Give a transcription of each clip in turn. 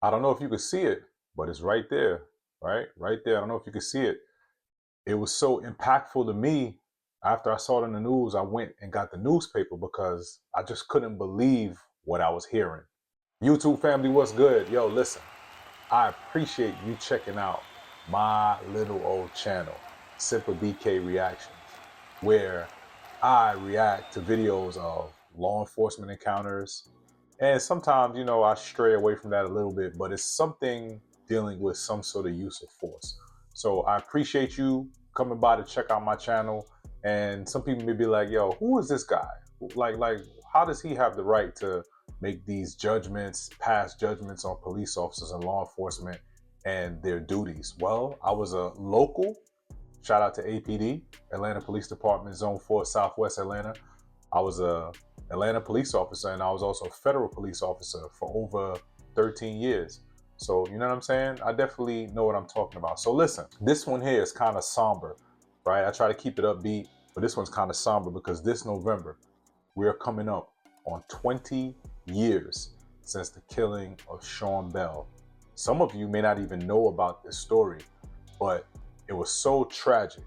I don't know if you could see it, but it's right there, right? Right there. I don't know if you could see it. It was so impactful to me. After I saw it in the news, I went and got the newspaper because I just couldn't believe what I was hearing. YouTube family, what's good? Yo, listen, I appreciate you checking out my little old channel, Simple BK Reactions, where I react to videos of law enforcement encounters. And sometimes, I stray away from that a little bit, but it's something dealing with some sort of use of force. So I appreciate you coming by to check out my channel. And some people may be like, yo, who is this guy? Like, how does he have the right to make these judgments, pass judgments on police officers and law enforcement and their duties? Well, I was a local, shout out to APD, Atlanta Police Department, Zone 4, Southwest Atlanta. I was a Atlanta police officer, and I was also a federal police officer for over 13 years. So, you know what I'm saying? I definitely know what I'm talking about. So listen, this one here is kind of somber, right? I try to keep it upbeat, but this one's kind of somber because this November, we're coming up on 20 years since the killing of Sean Bell. Some of you may not even know about this story, but it was so tragic,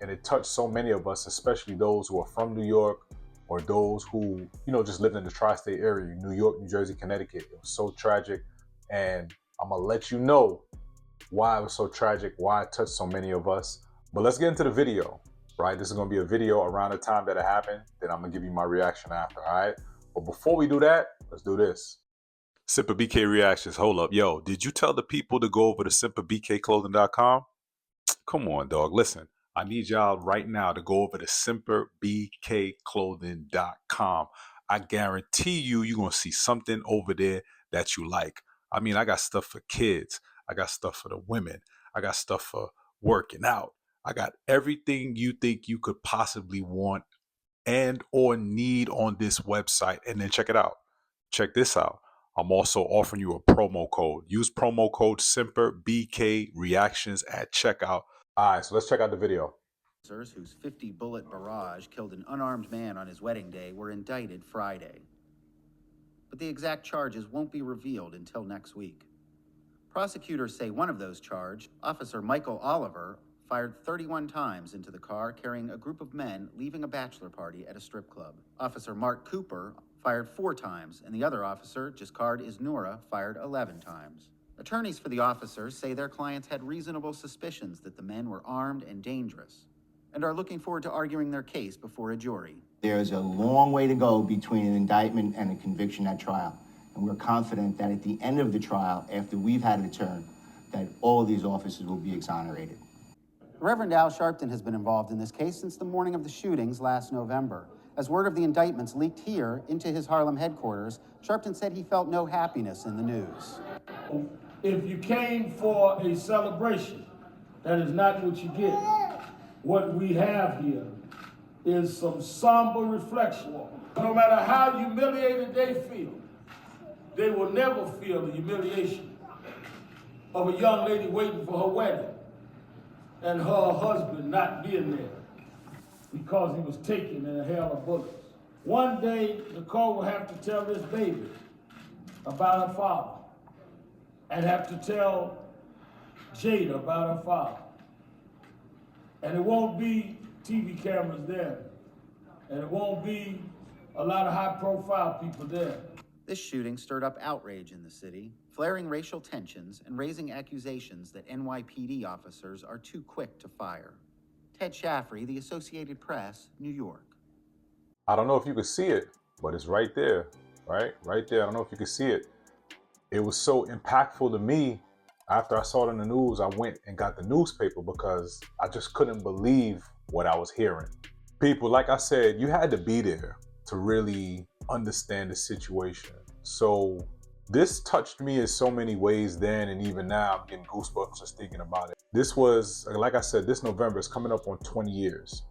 and it touched so many of us, especially those who are from New York or those who, just lived in the tri-state area, New York, New Jersey, Connecticut. It was so tragic, and I'm gonna let you know why it was so tragic, why it touched so many of us. But let's get into the video, right? This is gonna be a video around the time that it happened, then I'm gonna give you my reaction after, all right? But before we do that, let's do this. Simple BK Reactions, hold up. Yo, did you tell the people to go over to simplebkclothing.com? Come on, dog. Listen, I need y'all right now to go over to simplebkclothing.com. I guarantee you're going to see something over there that you like. I mean, I got stuff for kids. I got stuff for the women. I got stuff for working out. I got everything you think you could possibly want and or need on this website. And then check it out. Check this out. I'm also offering you a promo code. Use promo code SimperBK Reactions at checkout. All right, so let's check out the video. Whose 50-bullet barrage killed an unarmed man on his wedding day were indicted Friday. But the exact charges won't be revealed until next week. Prosecutors say one of those charged, Officer Michael Oliver, fired 31 times into the car carrying a group of men leaving a bachelor party at a strip club. Officer Mark Cooper fired 4 times, and the other officer, Jiskard Isnura, fired 11 times. Attorneys for the officers say their clients had reasonable suspicions that the men were armed and dangerous, and are looking forward to arguing their case before a jury. There's a long way to go between an indictment and a conviction at trial, and we're confident that at the end of the trial, after we've had a turn, that all of these officers will be exonerated. Reverend Al Sharpton has been involved in this case since the morning of the shootings last November. As word of the indictments leaked here into his Harlem headquarters, Sharpton said he felt no happiness in the news. If you came for a celebration, that is not what you get. What we have here is some somber reflection. No matter how humiliated they feel, they will never feel the humiliation of a young lady waiting for her wedding and her husband not being there because he was taken in a hail of bullets. One day, Nicole will have to tell this baby about her father and have to tell Jada about her father. And it won't be TV cameras there. And it won't be a lot of high-profile people there. This shooting stirred up outrage in the city, flaring racial tensions and raising accusations that NYPD officers are too quick to fire. Ted Shaffrey, The Associated Press, New York. I don't know if you could see it, but it's right there, right? Right there. I don't know if you could see it. It was so impactful to me. After I saw it in the news, I went and got the newspaper because I just couldn't believe what I was hearing. People, like I said, you had to be there to really understand the situation. So this touched me in so many ways then, and even now I'm getting goosebumps just thinking about it. This was, like I said, this November is coming up on 20 years.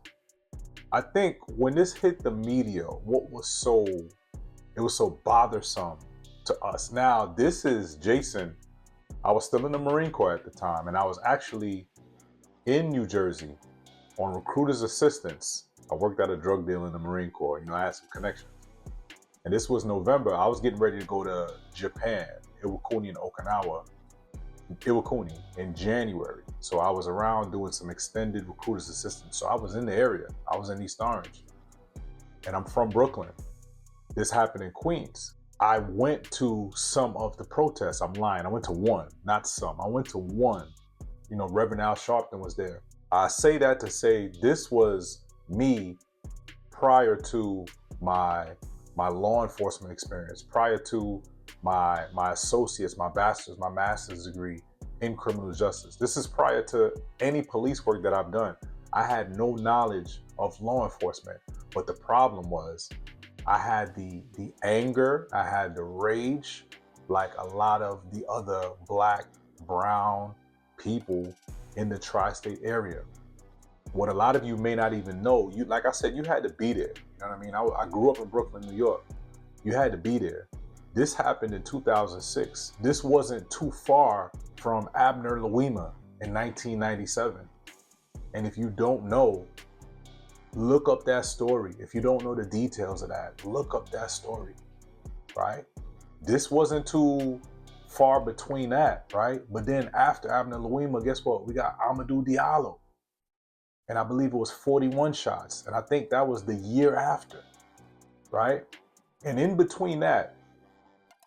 I think when this hit the media, it was so bothersome to us. Now, this is Jason. I was still in the Marine Corps at the time, and I was actually in New Jersey on recruiter's assistance. I worked at a drug deal in the Marine Corps. I had some connections. And this was November. I was getting ready to go to Japan. Iwakuni in Okinawa, Iwakuni in January. So I was around doing some extended recruiter's assistance. So I was in the area. I was in East Orange. And I'm from Brooklyn. This happened in Queens. I went to some of the protests. I'm lying. I went to one, not some. I went to one. You know, Reverend Al Sharpton was there. I say that to say this was me prior to my law enforcement experience, prior to my associates, my bachelor's, my master's degree in criminal justice. This is prior to any police work that I've done. I had no knowledge of law enforcement, but the problem was I had the anger, I had the rage, like a lot of the other Black, brown people in the tri-state area. What a lot of you may not even know, you, like I said, you had to be there. You know what I mean? I grew up in Brooklyn, New York. You had to be there. This happened in 2006. This wasn't too far from Abner Louima in 1997. And if you don't know, look up that story. If you don't know the details of that, look up that story, right? This wasn't too far between that, right? But then after Abner Louima, guess what? We got Amadou Diallo. And I believe it was 41 shots. And I think that was the year after, right? And in between that,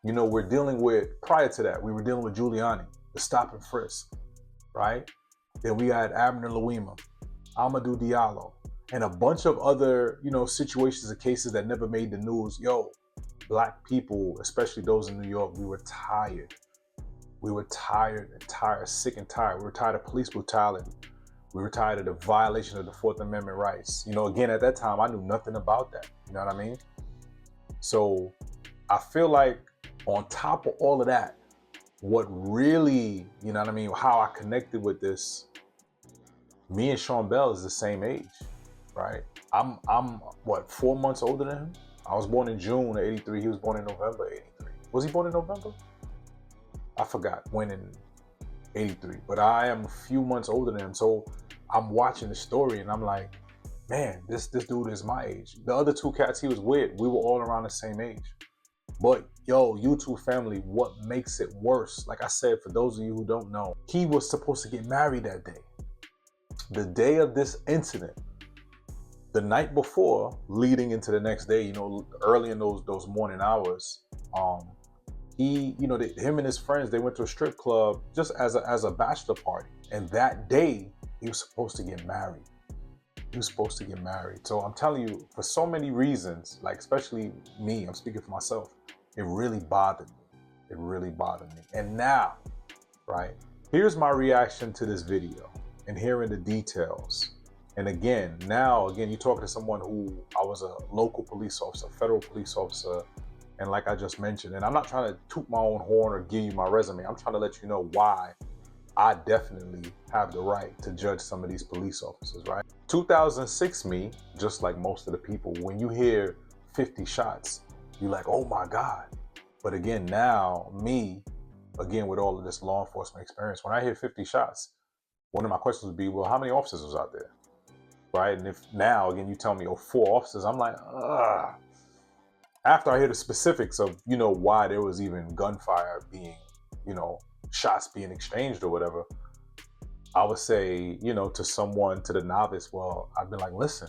you know, we're dealing with, prior to that, we were dealing with Giuliani, the stop and frisk, right? Then we had Abner Louima, Amadou Diallo, and a bunch of other, you know, situations and cases that never made the news. Yo, Black people, especially those in New York, we were tired. We were tired, sick and tired. We were tired of police brutality. We were tired of the violation of the Fourth Amendment rights. You know, again, at that time, I knew nothing about that. You know what I mean? So I feel like on top of all of that, what really, you know what I mean, how I connected with this, me and Sean Bell is the same age, right? I'm what, 4 months older than him? I was born in June of 83. He was born in November of 83. Was he born in November? I forgot when in 83, but I am a few months older than him. So I'm watching the story and I'm like, man, this dude is my age. The other two cats he was with, we were all around the same age. But yo, YouTube family, what makes it worse? Like I said, for those of you who don't know, he was supposed to get married that day. The day of this incident, the night before, leading into the next day, you know, early in those morning hours, he, you know, him and his friends, they went to a strip club just as a bachelor party. And that day, he was supposed to get married. He was supposed to get married. So I'm telling you, for so many reasons, like especially me, I'm speaking for myself, it really bothered me. It really bothered me. And now, right, here's my reaction to this video and hearing the details. And again, you're talking to someone who, I was a local police officer, federal police officer, and like I just mentioned, and I'm not trying to toot my own horn or give you my resume. I'm trying to let you know why I definitely have the right to judge some of these police officers, right? 2006 me, just like most of the people, when you hear 50 shots, you're like, oh my God. But again, now me, again, with all of this law enforcement experience, when I hear 50 shots, one of my questions would be, well, how many officers was out there? Right? And if now, again, you tell me, oh, 4 officers, I'm like, ugh. After I hear the specifics of, you know, why there was even gunfire being, you know, shots being exchanged or whatever, I would say, you know, to someone, to the novice, well, I've been like, listen,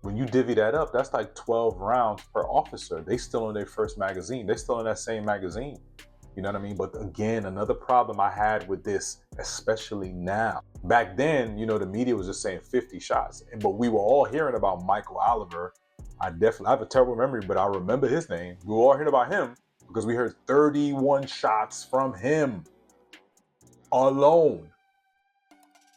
when you divvy that up, that's like 12 rounds per officer. They still in their first magazine. They're still in that same magazine. You know what I mean? But again, another problem I had with this, especially now. Back then, you know, the media was just saying 50 shots, but we were all hearing about Michael Oliver. I have a terrible memory, but I remember his name. We were all hearing about him because we heard 31 shots from him alone.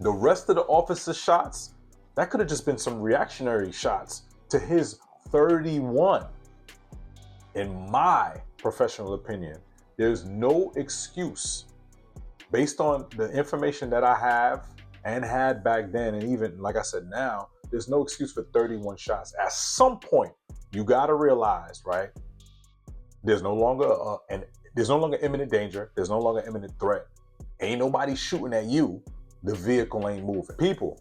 The rest of the officer shots, that could have just been some reactionary shots to his 31. In my professional opinion, there's no excuse based on the information that I have and had back then, and even like I said now, there's no excuse for 31 shots. At some point, you gotta realize, right? There's no longer imminent danger. There's no longer imminent threat. Ain't nobody shooting at you. The vehicle ain't moving. People,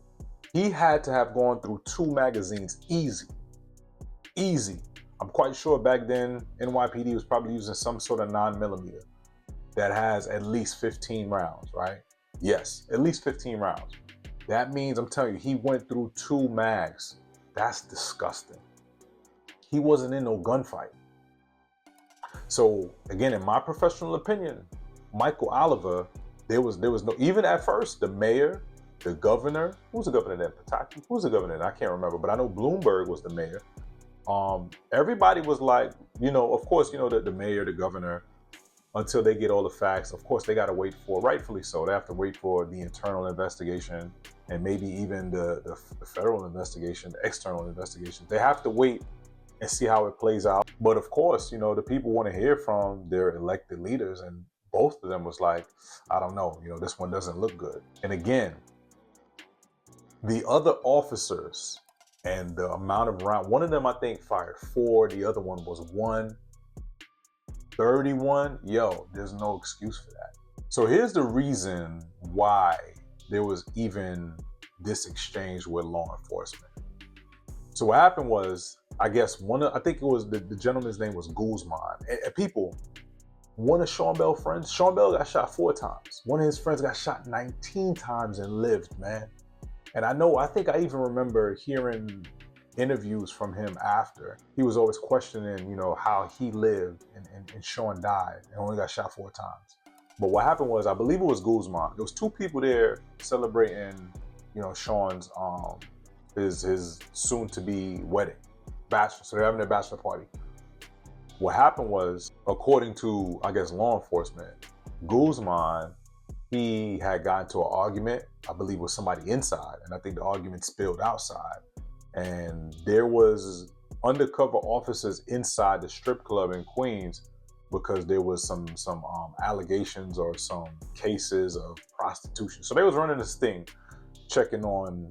he had to have gone through 2 magazines easy. I'm quite sure back then NYPD was probably using some sort of 9mm. that has at least 15 rounds, right? Yes, at least 15 rounds. That means, I'm telling you, he went through 2 mags. That's disgusting. He wasn't in no gunfight. So again, in my professional opinion, Michael Oliver, there was no, even at first, the mayor, the governor, who's the governor then? Pataki? Who's the governor then? I can't remember, but I know Bloomberg was the mayor. Everybody was like, of course, the mayor, the governor, until they get all the facts. Of course, they got to wait for, rightfully so, they have to wait for the internal investigation and maybe even the federal investigation, the external investigation. They have to wait and see how it plays out. But of course, the people want to hear from their elected leaders, and both of them was like, I don't know, this one doesn't look good. And again, the other officers and the amount of round, one of them I think fired 4, the other one was 1. 31, yo, there's no excuse for that. So here's the reason why there was even this exchange with law enforcement. So what happened was, I guess I think it was the gentleman's name was Guzman. And people, one of Sean Bell's friends, Sean Bell got shot 4 times. One of his friends got shot 19 times and lived, man. And I think I even remember hearing interviews from him after. He was always questioning, how he lived and Sean died and only got shot 4 times. But what happened was, I believe it was Guzman. There was 2 people there celebrating, Sean's his soon-to-be wedding, bachelor. So they're having their bachelor party. What happened was, according to, I guess, law enforcement, Guzman, he had gotten into an argument, I believe, with somebody inside, and I think the argument spilled outside. And there was undercover officers inside the strip club in Queens because there was some allegations or some cases of prostitution. So they was running this thing, checking on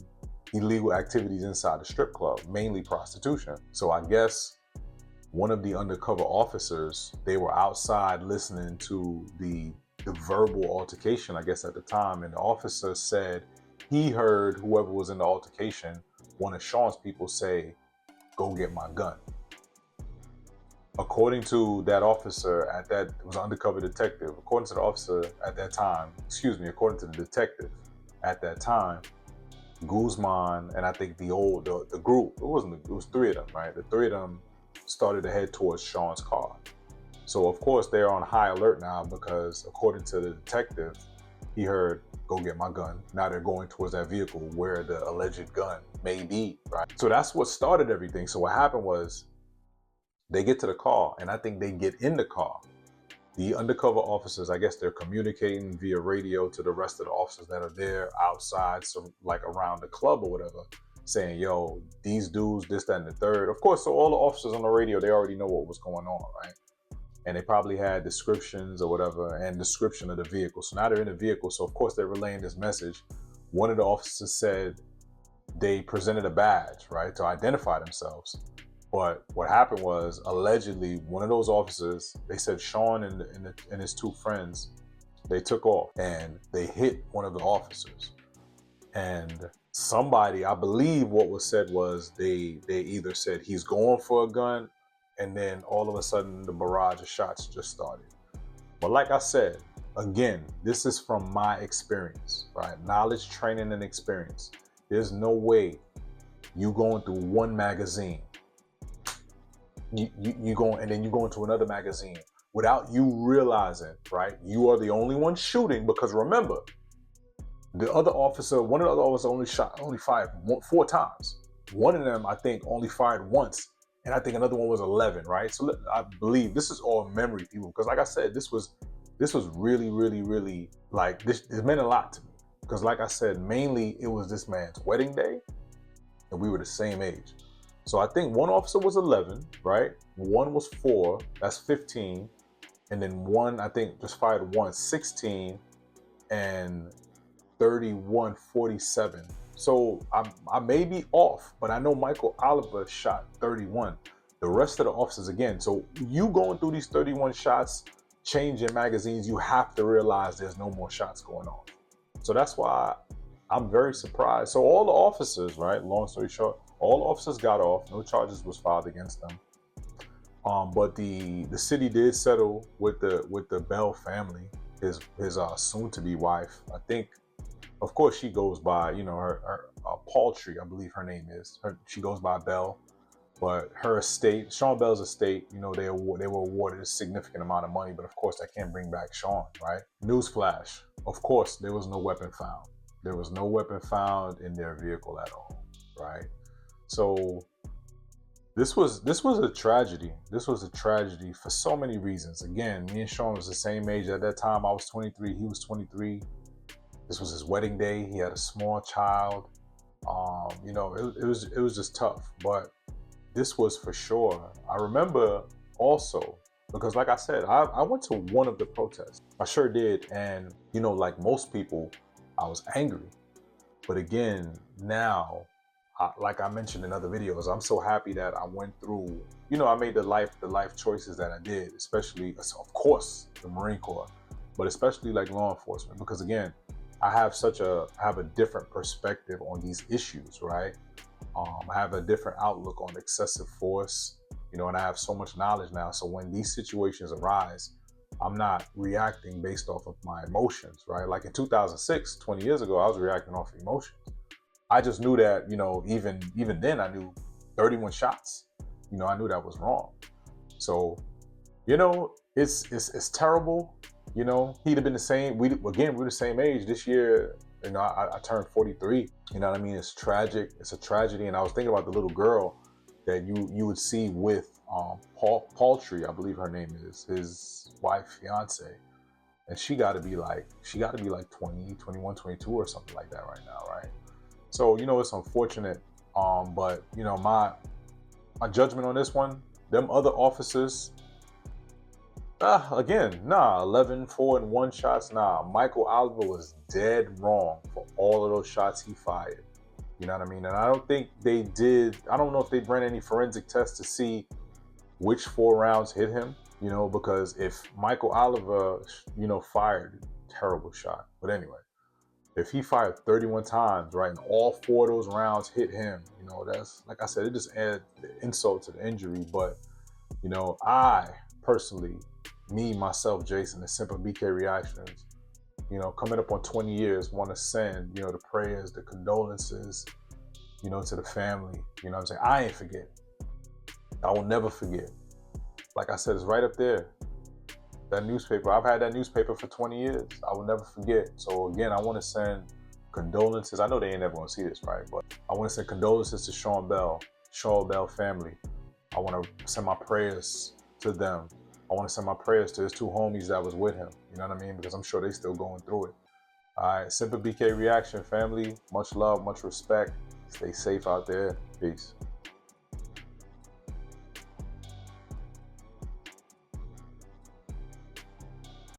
illegal activities inside the strip club, mainly prostitution. So I guess one of the undercover officers, they were outside listening to the verbal altercation, I guess at the time, and the officer said he heard whoever was in the altercation, one of Sean's people, say, "Go get my gun." According to that officer it was an undercover detective, according to the officer at that time, according to the detective at that time, Guzman and I think the group, it was 3 of them, right? The 3 of them started to head towards Sean's car. So of course they're on high alert now because according to the detective, he heard, "Go get my gun." Now they're going towards that vehicle where the alleged gun may be, right? So that's what started everything. So what happened was, they get to the car, and I think they get in the car. The undercover officers, I guess they're communicating via radio to the rest of the officers that are there outside, so like around the club or whatever, saying, "Yo, these dudes, this, that, and the third." Of course, so all the officers on the radio, they already know what was going on, right? And they probably had descriptions or whatever and description of the vehicle. So now they're in the vehicle. So of course they're relaying this message. One of the officers said they presented a badge, right, to identify themselves. But what happened was, allegedly, one of those officers, they said Sean and his 2 friends, they took off and they hit one of the officers. And somebody, I believe what was said was they either said he's going for a gun, and then all of a sudden the barrage of shots just started. But like I said, again, this is from my experience, right? Knowledge, training, and experience. There's no way you going through one magazine, you go, and then you go into another magazine without you realizing, right? You are the only one shooting, because remember, one of the other officers only fired 4 times. One of them, I think, only fired once. And I think another one was 11, right? So I believe this is all memory, people, because like I said, this was really, really, really, like, it meant a lot to me. Because like I said, mainly it was this man's wedding day, and we were the same age. So I think one officer was 11, right? One was 4, that's 15. And then one, I think, just fired once, 16, and 31, 47. So I may be off, but I know Michael Oliver shot 31. The rest of the officers, again, so you going through these 31 shots, changing magazines, you have to realize there's no more shots going on. So that's why I'm very surprised. So all the officers, right, long story short, all officers got off. No charges was filed against them. But the city did settle with the Bell family, his soon to be wife. I think, of course, she goes by, you know, her Paultre, I believe her name is. She goes by Bell, but her estate, Sean Bell's estate, you know, they were awarded a significant amount of money, but of course that can't bring back Sean, right? Newsflash, of course, there was no weapon found. There was no weapon found in their vehicle at all, right? So this was a tragedy. This was a tragedy for so many reasons. Again, me and Sean was the same age at that time. I was 23, he was 23. This was his wedding day. He had a small child. You know, it was just tough, but this was for sure. I remember also, because like I said, I went to one of the protests. I sure did. And, you know, like most people, I was angry. But again, now, like I mentioned in other videos, I'm so happy that I went through, you know, I made the life choices that I did, especially, of course, the Marine Corps, but especially like law enforcement, because again, I have a different perspective on these issues, right? I have a different outlook on excessive force, you know, and I have so much knowledge now. So when these situations arise, I'm not reacting based off of my emotions, right? Like in 2006, 20 years ago, I was reacting off emotions. I just knew that, you know, even then I knew 31 shots, you know, I knew that was wrong. So, you know, it's terrible. You know, he'd have been the same. We're the same age this year. You know, I turned 43. You know what I mean? It's tragic. It's a tragedy. And I was thinking about the little girl that you would see with Paultre, I believe her name is, his wife, fiancée. And she got to be like 20, 21, 22 or something like that right now, right? So, you know, it's unfortunate. But, you know, my judgment on this one, them other officers, again, nah, 11, 4, and 1 shots, nah. Michael Oliver was dead wrong for all of those shots he fired. You know what I mean? And I don't know if they ran any forensic tests to see which 4 rounds hit him, you know, because if Michael Oliver, you know, fired, terrible shot. But anyway, if he fired 31 times, right, and all 4 of those rounds hit him, you know, that's, like I said, it just added the insult to the injury. But, you know, I personally, me, myself, Jason, the Simple BK Reactions, you know, coming up on 20 years, want to send, you know, the prayers, the condolences, you know, to the family. You know what I'm saying? I ain't forget. I will never forget. Like I said, it's right up there. That newspaper, I've had that newspaper for 20 years. I will never forget. So again, I want to send condolences. I know they ain't never gonna see this, right? But I want to send condolences to Sean Bell family. I want to send my prayers to them. I want to send my prayers to his 2 homies that was with him. You know what I mean? Because I'm sure they still going through it. All right, Simple BK Reaction family. Much love, much respect. Stay safe out there. Peace.